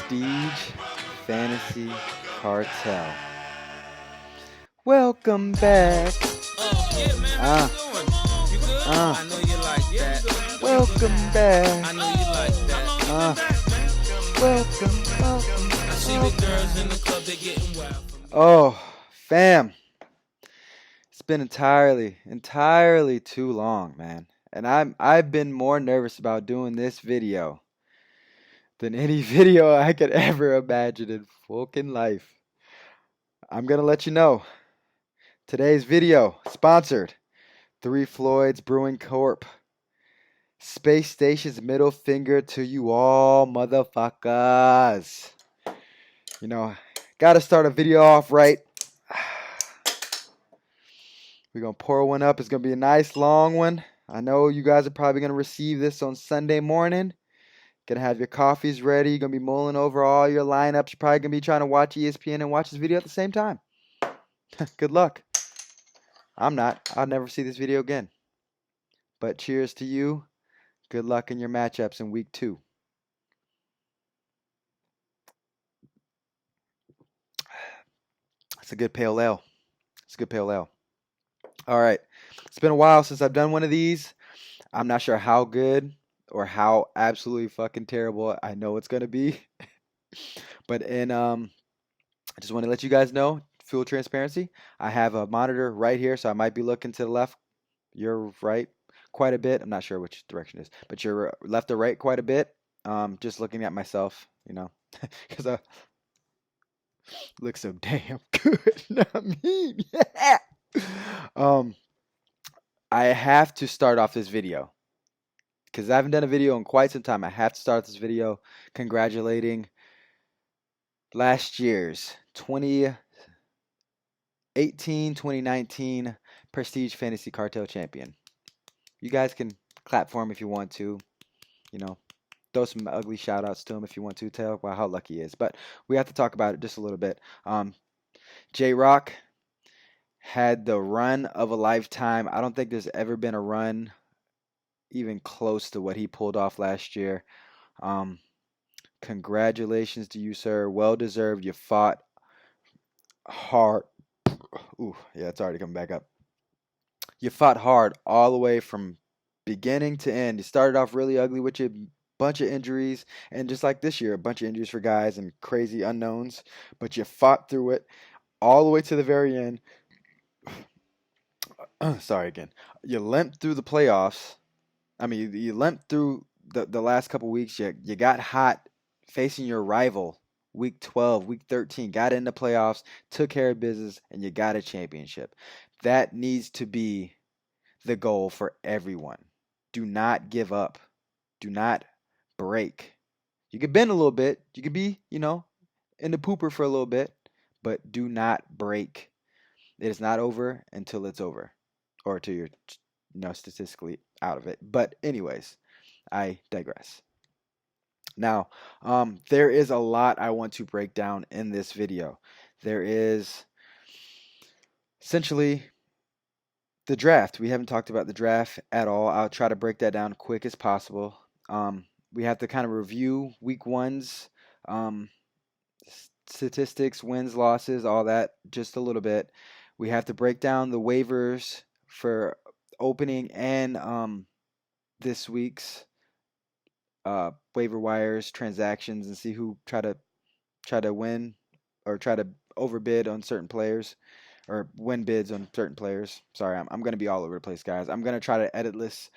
Prestige Fantasy Cartel. Welcome back. Yeah, man, how Uh, you doing? You good? uh, I know you like that. welcome back. I know you like that. How long you Uh, been back, man? welcome, I see the welcome. girls in the club, they getting wild for me. Oh, fam. It's been entirely too long, man. And I've been more nervous about doing this video than any video I could ever imagine in fucking life. I'm gonna let you know. Today's video sponsored Three Floyds Brewing Corp. Space Station's middle finger to you all, motherfuckers. You know, gotta start a video off right. We're gonna pour one up. It's gonna be a nice long one. I know you guys are probably gonna receive this on Sunday morning. Gonna have your coffees ready. You're gonna be mulling over all your lineups. You're probably gonna be trying to watch ESPN and watch this video at the same time. Good luck. I'm not. I'll never see this video again. But cheers to you. Good luck in your matchups in week 2. It's a good pale ale. It's a good pale ale. All right. It's been a while since I've done one of these. I'm not sure how good or how absolutely fucking terrible I know it's gonna be. But I just want to let you guys know, full transparency. I have a monitor right here, so I might be looking to the left, your right, quite a bit. I'm not sure which direction it is, but your left or right quite a bit. Just looking at myself, because I look so damn good. I mean, yeah. Um, I have to start off this video because I haven't done a video in quite some time. I have to start this video congratulating last year's 2018 2019 Prestige Fantasy Cartel champion. You guys can clap for him if you want to. You know, throw some ugly shout outs to him if you want to. Tell about how lucky he is. But we have to talk about it just a little bit. J Rock had the run of a lifetime. I don't think there's ever been a run even close to what he pulled off last year. Um, Congratulations to you, sir. Well deserved. You fought hard. Ooh, yeah, it's already coming back up. You fought hard all the way from beginning to end. You started off really ugly with your bunch of injuries, and just like this year, a bunch of injuries for guys and crazy unknowns. But you fought through it all the way to the very end. Sorry again. You limped through the playoffs. I mean, you limped through the last couple weeks. You got hot facing your rival. Week 12, week 13, got in the playoffs, took care of business, and you got a championship. That needs to be the goal for everyone. Do not give up. Do not break. You could bend a little bit. You could be, in the pooper for a little bit, but do not break. It is not over until it's over, or until you're, statistically out of it. But anyways, I digress. Now, there is a lot I want to break down in this video. There is essentially the draft. We haven't talked about the draft at all. I'll try to break that down quick as possible. We have to kind of review week one's um, statistics, wins, losses, all that, just a little bit. We have to break down the waivers for opening and this week's waiver wires transactions and see who try to win or try to overbid on certain players or win bids on certain players. Sorry, I'm going to be all over the place, guys. I'm going to try to edit this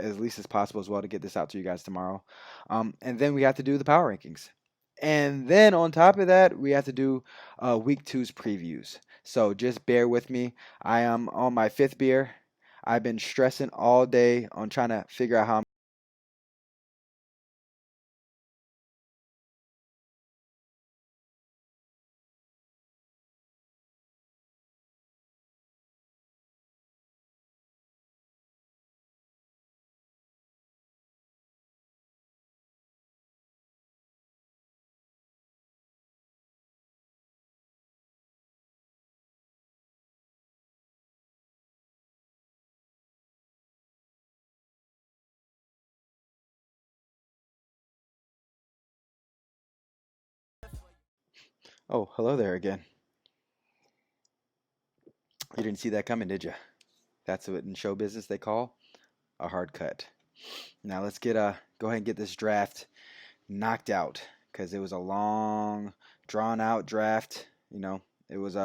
as least as possible as well to get this out to you guys tomorrow. And then we have to do the power rankings. And then on top of that, we have to do week two's previews. So just bear with me. I am on my 5th beer. I've been stressing all day on trying to figure out how I'm Oh, hello there again. You didn't see that coming, did you? That's what in show business they call a hard cut. Now let's go ahead and get this draft knocked out because it was a long, drawn out draft. It was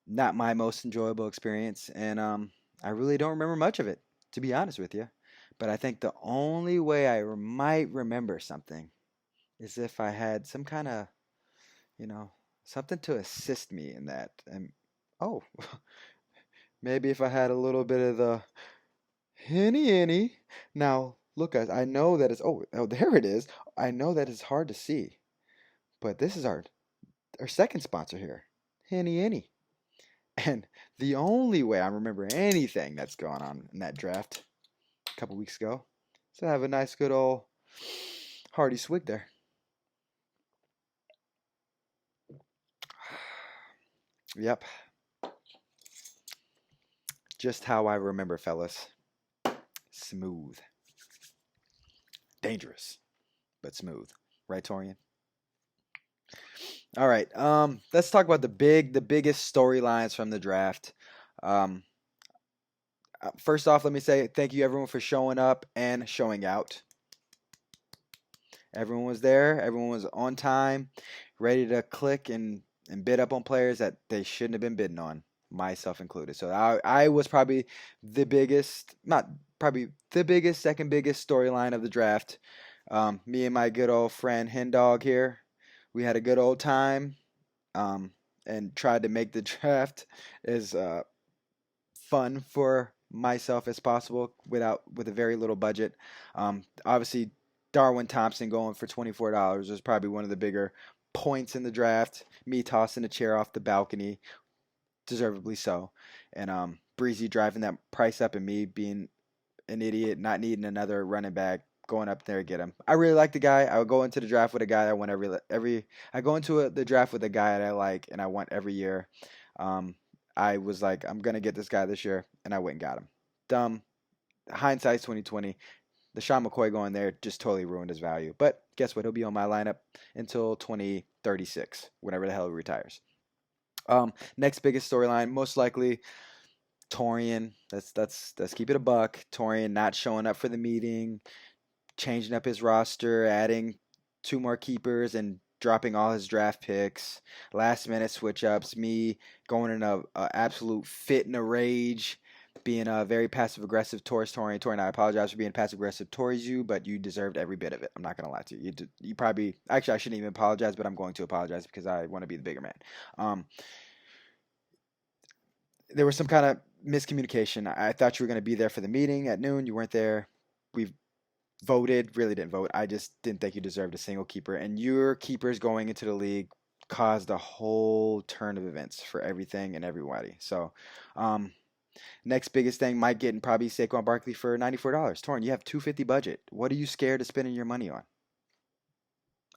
not my most enjoyable experience, and I really don't remember much of it, to be honest with you. But I think the only way might remember something is if I had some kind of, you know, something to assist me in that. And oh, maybe if I had a little bit of the henny henny. Now, look, guys, I know that it's oh there it is. I know that it's hard to see, but this is our second sponsor here, henny henny. And the only way I remember anything that's going on in that draft a couple weeks ago is to have a nice good old hearty swig there. Yep, just how I remember, fellas. Smooth, dangerous, but smooth. Right, Torian? All right. Let's talk about the biggest storylines from the draft. Um, First off, let me say thank you everyone for showing up and showing out. Everyone was there. Everyone was on time, ready to click and bid up on players that they shouldn't have been bidding on, myself included. So I was probably the biggest, not probably the biggest, second biggest storyline of the draft. Me and my good old friend Hen Dog here, we had a good old time, um, and tried to make the draft as fun for myself as possible with a very little budget. Obviously, Darwin Thompson going for $24 was probably one of the bigger points in the draft. Me tossing a chair off the balcony, deservedly so, and Breezy driving that price up, and me being an idiot, not needing another running back. Going up there to get him. I really like the guy. I would go into the draft with a guy I want every. I go into the draft with a guy that I like and I want every year. Um, I was like, I'm gonna get this guy this year, and I went and got him. Dumb. Hindsight's 2020. The Sean McCoy going there just totally ruined his value. But guess what? He'll be on my lineup until 2036, whenever the hell he retires. Next biggest storyline, most likely Torian. Let's keep it a buck. Torian not showing up for the meeting, changing up his roster, adding two more keepers, and dropping all his draft picks. Last minute switch ups. Me going in a absolute fit in a rage, being a very passive aggressive towards Torian. Torian, I apologize for being passive aggressive towards you, but you deserved every bit of it. I'm not gonna lie to you. You probably actually I shouldn't even apologize, but I'm going to apologize because I want to be the bigger man. Um, there was some kind of miscommunication. I thought you were going to be there for the meeting at noon. You weren't there. We voted, really didn't vote. I just didn't think you deserved a single keeper. And your keepers going into the league caused a whole turn of events for everything and everybody. So, um, next biggest thing, Mike getting probably Saquon Barkley for $94. Torn, you have 250 budget. What are you scared of spending your money on?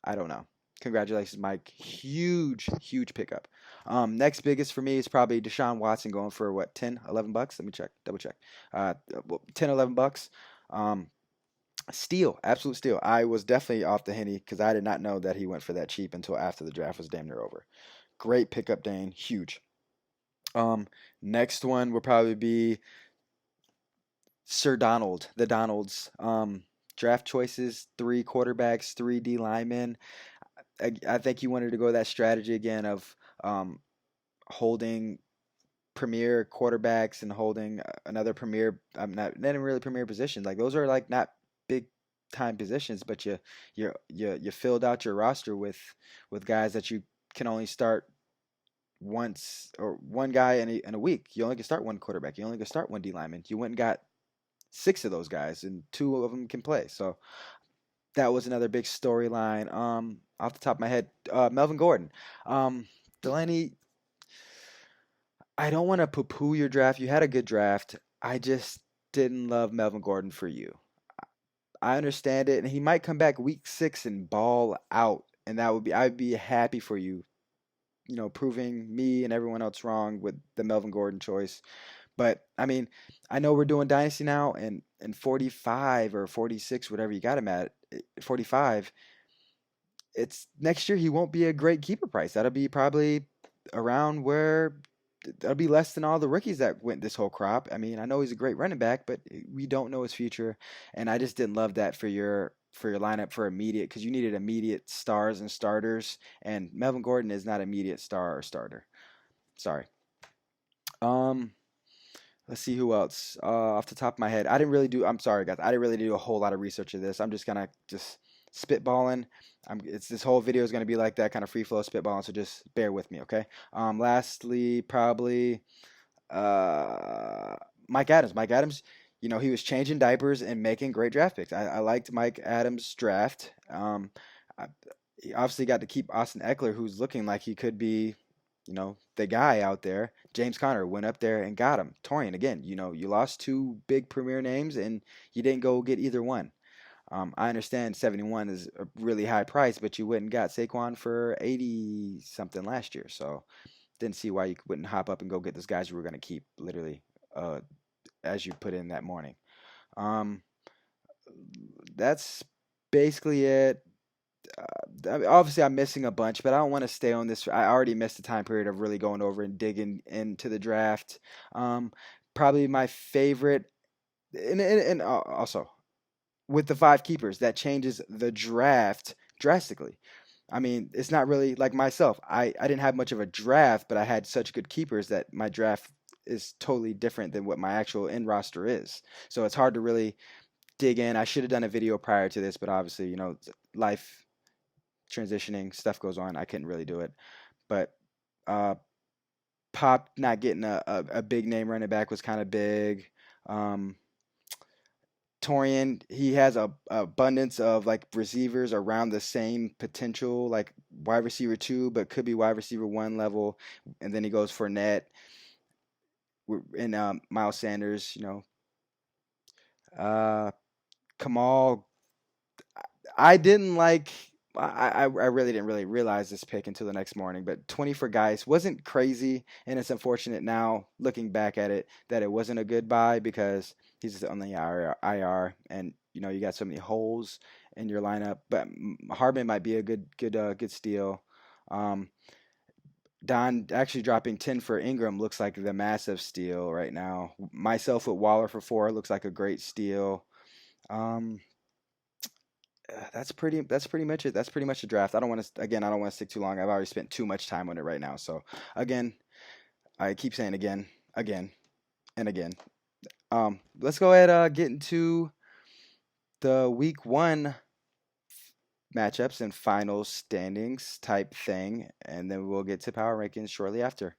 I don't know. Congratulations, Mike. Huge, huge pickup. Next biggest for me is probably Deshaun Watson going for what, 10, 11 bucks? Let me check, double check. Well, 10, 11 bucks. Um, Steal, absolute steal. I was definitely off the henny because I did not know that he went for that cheap until after the draft was damn near over. Great pickup, Dane. Huge. Next one will probably be Sir Donald, the Donalds. Draft choices: three quarterbacks, three D linemen. I think he wanted to go that strategy again of holding premier quarterbacks and holding another premier. I'm not even really premier positions. Like those are like not big time positions, but you filled out your roster with guys that you can only start once or one guy in a week. You only can start one quarterback. You only can start one D lineman. You went and got six of those guys, and two of them can play. So that was another big storyline. Off the top of my head, Melvin Gordon. Delaney, I don't want to poo-poo your draft. You had a good draft. I just didn't love Melvin Gordon for you. I understand it, and he might come back week 6 and ball out, and I'd be happy for you. Proving me and everyone else wrong with the Melvin Gordon choice. But I mean, I know we're doing dynasty now, and 45 or 46, whatever you got him at, 45. it's next year he won't be a great keeper price. That'll be probably around where that'll be less than all the rookies that went this whole crop. I mean, I know he's a great running back, but we don't know his future, and I just didn't love that for your lineup for immediate because you needed immediate stars and starters, and Melvin Gordon is not immediate star or starter. Sorry. Um, let's see who else. Off the top of my head, I didn't really do. I'm sorry, guys. I didn't really do a whole lot of research of this. I'm just gonna just spitballing. It's this whole video is gonna be like that kind of free flow spitballing. So just bear with me, okay? Lastly, probably uh, Mike Adams. Mike Adams. He was changing diapers and making great draft picks. I liked Mike Adams' draft. I, he obviously got to keep Austin Eckler, who's looking like he could be, the guy out there. James Conner went up there and got him. Torian, again, you lost two big premier names and you didn't go get either one. I understand 71 is a really high price, but you went and got Saquon for 80 something last year. So didn't see why you wouldn't hop up and go get those guys you were going to keep literally uh, as you put in that morning. Um, that's basically it. I mean, obviously, I'm missing a bunch, but I don't want to stay on this. I already missed the time period of really going over and digging into the draft. Um, Probably my favorite, and also with the five keepers, that changes the draft drastically. I mean, it's not really like myself. I didn't have much of a draft, but I had such good keepers that my draft is totally different than what my actual in roster is. So it's hard to really dig in. I should have done a video prior to this, but obviously, life transitioning stuff goes on. I couldn't really do it. But uh, Pop not getting a big name running back was kind of big. Um, Torian, he has a abundance of like receivers around the same potential, like wide receiver two, but could be wide receiver one level. And then he goes for net and Miles Sanders, uh, Kamal. I didn't like. I really didn't really realize this pick until the next morning, but 20 for Geis wasn't crazy, and it's unfortunate now looking back at it that it wasn't a good buy because he's on the IR, and you got so many holes in your lineup. But Hardman might be a good steal. Um, Don actually dropping 10 for Ingram looks like the massive steal right now. Myself with Waller for 4 looks like a great steal. Um, that's pretty much it. That's pretty much the draft. I don't want to stick too long. I've already spent too much time on it right now. So again, I keep saying again, and again. Let's go ahead get into the week 1 matchups and final standings type thing, and then we'll get to power rankings shortly after.